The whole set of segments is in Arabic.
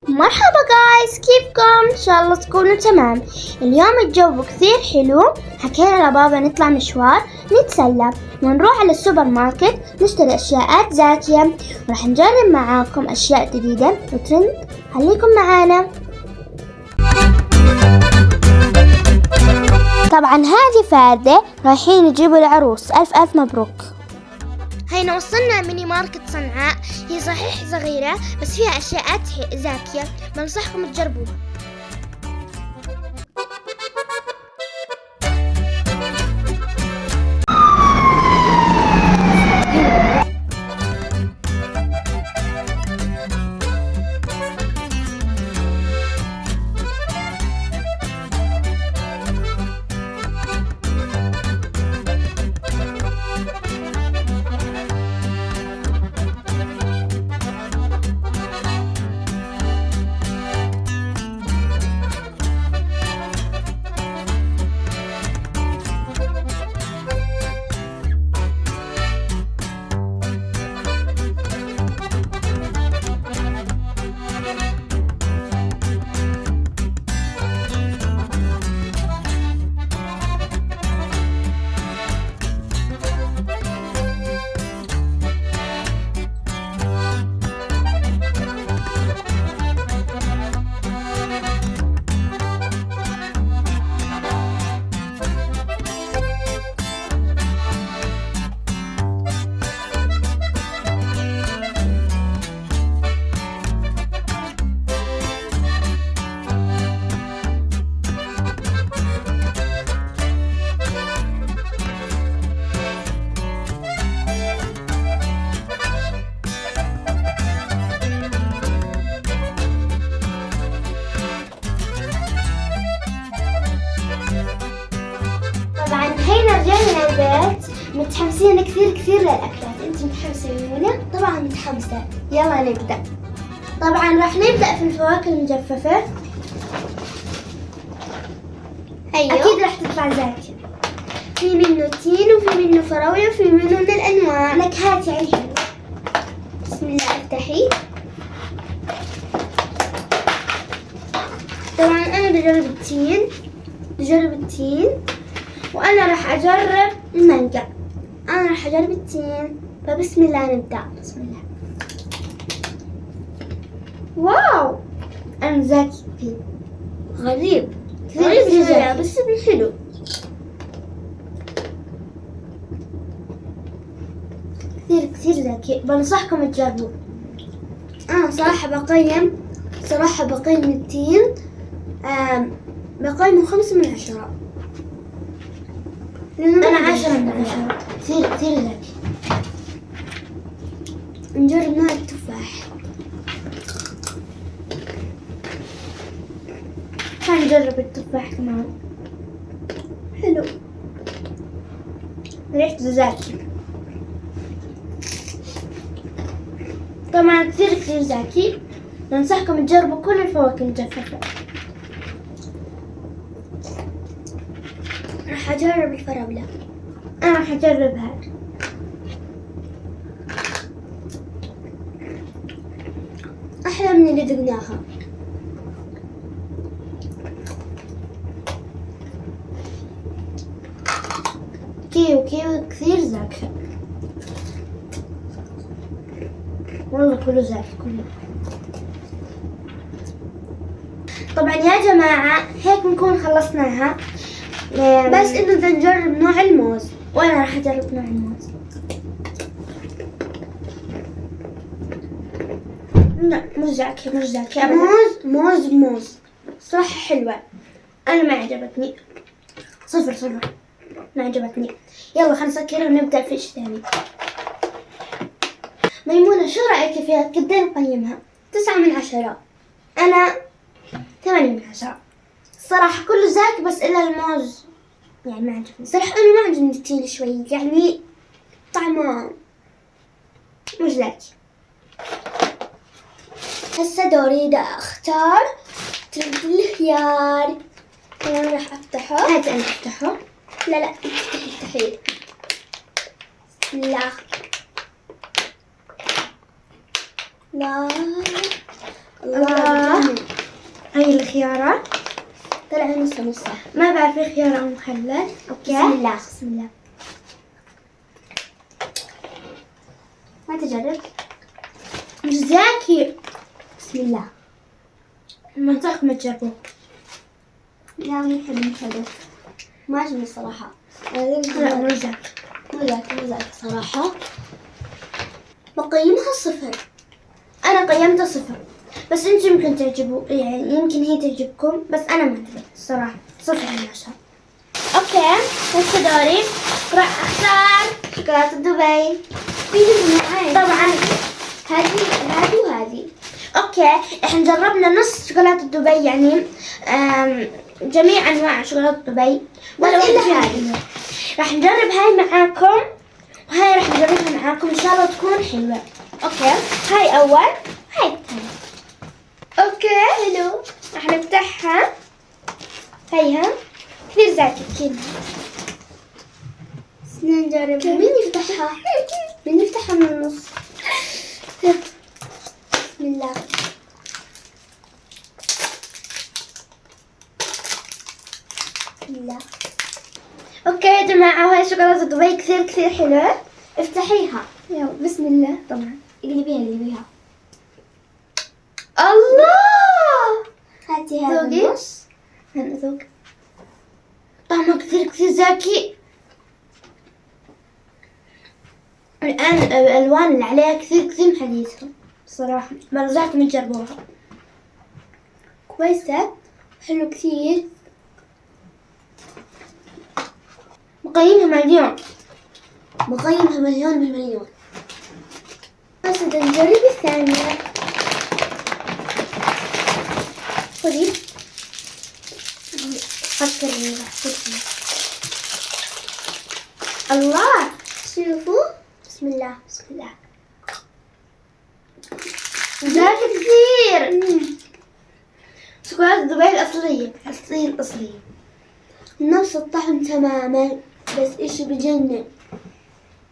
مرحبا جايز، كيفكم؟ ان شاء الله تكونوا تمام. اليوم الجو كثير حلو، حكينا لبابا نطلع مشوار نتسلى ونروح على السوبر ماركت نشتري اشياء زاكية، ورح نجرب معاكم اشياء جديدة وترند. خليكم معانا. طبعا هذه فادة رايحين يجيبوا العروس، الف الف مبروك. هينا وصلنا ميني ماركت صنعاء، هي صحيح صغيرة بس فيها أشياء زاكية، بنصحكم تجربوها. طبعا هينا رجعنا البيت متحمسين كثير للأكلات. انت متحمسة يا؟ طبعا متحمسة. يلا نبدأ. طبعا راح نبدأ في الفواكه المجففة. أيوه أكيد راح تطلع زاكية. في منه تين وفي منه فراولة وفي منه من الأنواع نكهات يعني حلوة. بسم الله افتحي. طبعا أنا بجرب التين وأنا راح أجرب المانجا. أنا راح أجرب التين، فبسم الله نبدأ. بسم الله. واو، أنا زاكي فيه. غريب كثير بس حلو. كثير زاكي، بنصحكم تجربوه. أنا صراحة بقيم التين بقيمه 5 من 10. أنا 10 من 10. كثير زاكي. نجرب نوع التفاح. خلينا نجرب التفاح كمان. حلو، ريحته زاكي. طبعا كثير زاكي. ننصحكم تجربوا كل الفواكه المجففة. راح أجرب الفراولة. أنا راح أجرب هذا. أحلى من اللي دقناها. كيو كثير زاكي. والله كله زاكي كله. طبعا يا جماعة هيك بنكون خلصناها، بس إنه بدنا نجرب نوع الموز، وأنا راح أجرب نوع الموز. لا مش زاكي موز صراحة حلوة. أنا ما عجبتني. 0 ما عجبتني. يلا خلينا نسكر ونبدأ في شيء ثاني. ميمونة شو رأيك فيها؟ قد ايه نقيمها؟ 9 من 10. أنا 8 من 10. الصراحة كله زاكي بس إلا الموز يعني ما عجبني. صراحة أنا ما عجبني التين شوي، يعني طعمه مش زاكي. هسه دوري دا أختار ترند الخيار. أنا راح أفتحه. هات أنا أفتحه. لا افتحي. بسم الله. لا الله هاي الخيارات. طلع نص. ما بعرف في خيار أو مخلل. أوكي. بسم الله. بسم الله. ما تجرب. مش زاكي. بسم الله. ما تاخذ ما تجربه. لا مو حلو. ما عجبني الصراحة. لا مو زاكي. مو ذاك صراحة. بقيمها 0. أنا قيمته 0، بس أنتم يمكن تعجبوا، يعني يمكن هي تعجبكم، بس أنا ما عجبت الصراحة. 0/10. أوكي هسه دوري. راح أختار شوكولاتة دبي. طبعا هذه وهذه. اوكي احنا جربنا نص شوكولاتة دبي، يعني جميع انواع شوكولاتة دبي ولا بس إلا هذه. راح نجرب هاي معاكم، وهاي راح نجربها معاكم ان شاء الله تكون حلوة. اوكي هاي اول، هاي الثانية. اوكي حلو. راح نفتحها. هيها كثير زاكي كذا. نجرب. مين يفتحها من النص؟ بسم الله. بسم الله. اوكي يا جماعة، وهاي شوكولاتة دبي كثير حلوة. افتحيها. يلا بسم الله. طبعا اقلبيها. الله. هاتي هذا ذوقي. النص. أنا ذوق. طعمه كثير زاكي. الآن الألوان اللي عليها كثير محليتها صراحة. برجعكم تجربوها. كويسة. حلو كثير. مقيمها مليون. بقيمها 1,000,000,000. بس بدنا نجرب الثانية. خذي. فكر إني راح تكون. الله. شوفوا. بسم الله. زاكي كثير. شوكولاتة دبي الأصلية. نفس الطعم تماما، بس إشي بجنن.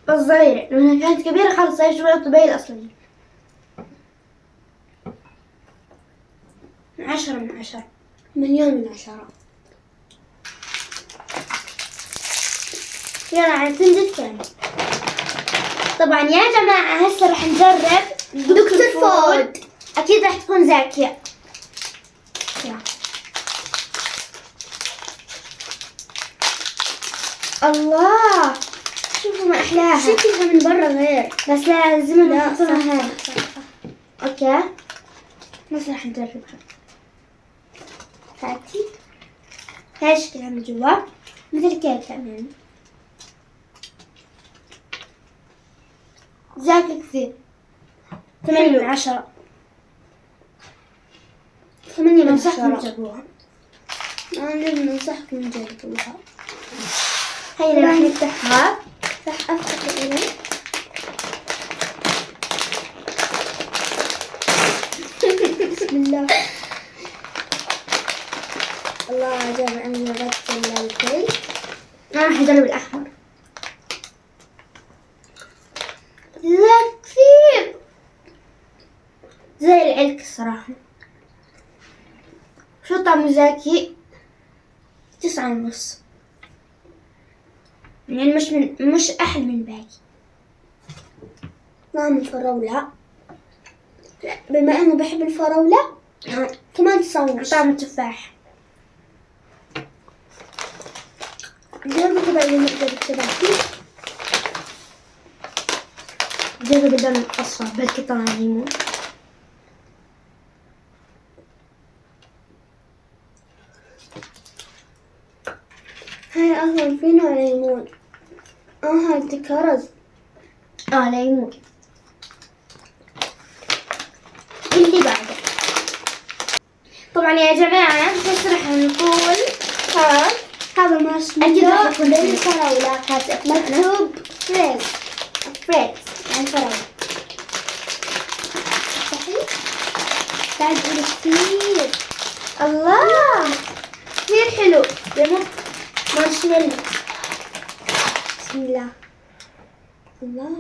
بس صغيرة، لما كانت كبيرة خلص هاي شوكولاتة دبي الأصلية. 10/10. 1,000,000/10. يلا عايزين الثاني. طبعا يا جماعة هسه راح نجرب دكتور فود. أكيد راح تكون زاكية. يلا. الله، شوفوا ما أحلاها. شكلها من برا غير. بس لازم لا نحطها هاي. صح. أوكي بس راح نجربها. هاتي. هاي شكلها من جوا مثل كيكة يعني. زاكي كثير. 8/10. 8/10. تجربوها. أنا ننصحكم تجربوها. هاي راح نفتحها. راح أفتح إلي. بسم الله. الله جاب عندنا غسل الكل. أنا راح أجرب الأحمر. لا كثير زي العلك الصراحة. شو طعمه زاكي. 9.5. يعني مش أحلى من باقي. طعم الفراولة. بما إنه بحب الفراولة كمان 9.5. طعم التفاح. جربوا كذا اللي نقدر التباكي. جرب اللون الأصفر بلكي طلع ليمون. هاي أصلا فينا ليمون. هاي كرز. ليمون. اللي بعده. طبعا يا جماعة بس راح نقول هذا مارشميلو. أكيد راح يكون حلو. بالفراولة. مكتوب فريز. يعني فراولة. صحيح. بعد كثير. الله كثير حلو. ليمون مارشميلو. بسم الله. الله.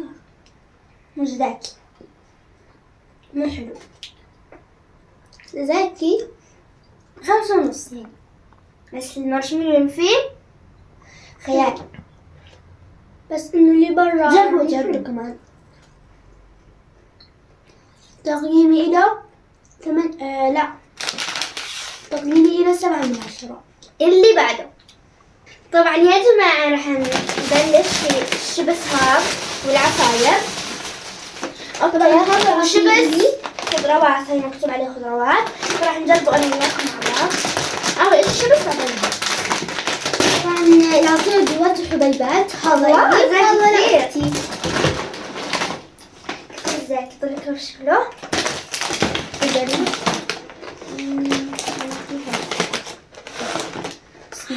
مش زاكي، مو حلو. زاكي. 5.5 يعني. بس المارشميلو اللي فيه خيال. بس إنه اللي برا جربوا كمان. تقييمي إلى لا، تقييمي إلى 7/10. اللي بعده. طبعا يا جماعة راح نبلش في الشبس هاب والعصاير. طبعا هذا شبس خضروات، هي مكتوب عليه خضروات، فراح نجربه أنا وياكم مع بعض. أول إيش الشبس بعدين. طبعا العصير جواته حبيبات. واو، زاكي كتير. كتير زاكي. طيب كيف شكله؟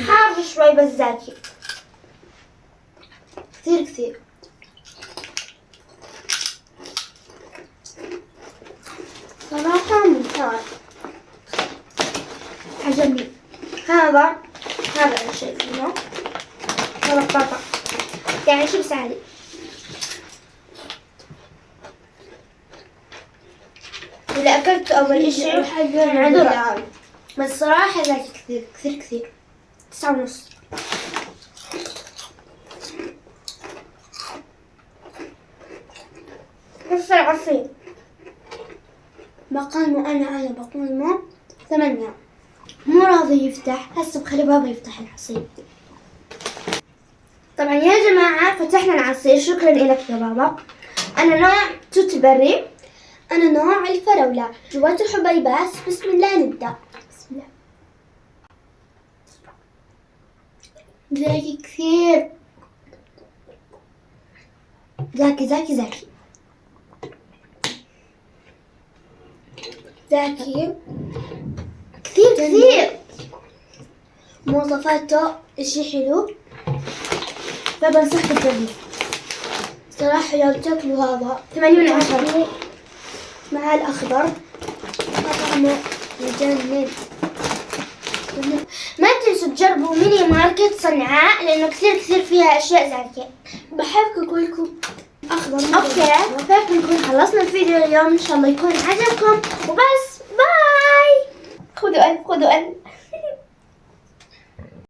حار شوي بس زاكي كثير. صراحة ممتاز، عجبني. هذا الشيء منه، هذا الطاقة يعني شيبس عادي. إذا أكلت أول إشي عذرة، بس صراحة زاكي كثير. 9.5. بس العصير بقيمه أنا بقيمه 8. مو راضي يفتح، هسه بخلي بابا يفتح العصير. طبعا يا جماعة فتحنا العصير، شكرا لك يا بابا. أنا نوع توت بري. أنا نوع الفراولة، جواته حبيبات. بسم الله نبدأ. بسم الله. زاكي كثير، زاكي كثير. مواصفاته إشي حلو، فبنصحكم تجربوه. صراحة لو تاكلوا هذا 8/10 مع الأخضر طعمه يجنن. ما تنسوا تجربوا ميني ماركت صنعاء لأنه كثير فيها أشياء زاكية. بحبكم كلكم أخضر. اوكي، فهيك نكون خلصنا الفيديو اليوم. ان شاء الله يكون عجبكم وبس. باي. خذوا ألف.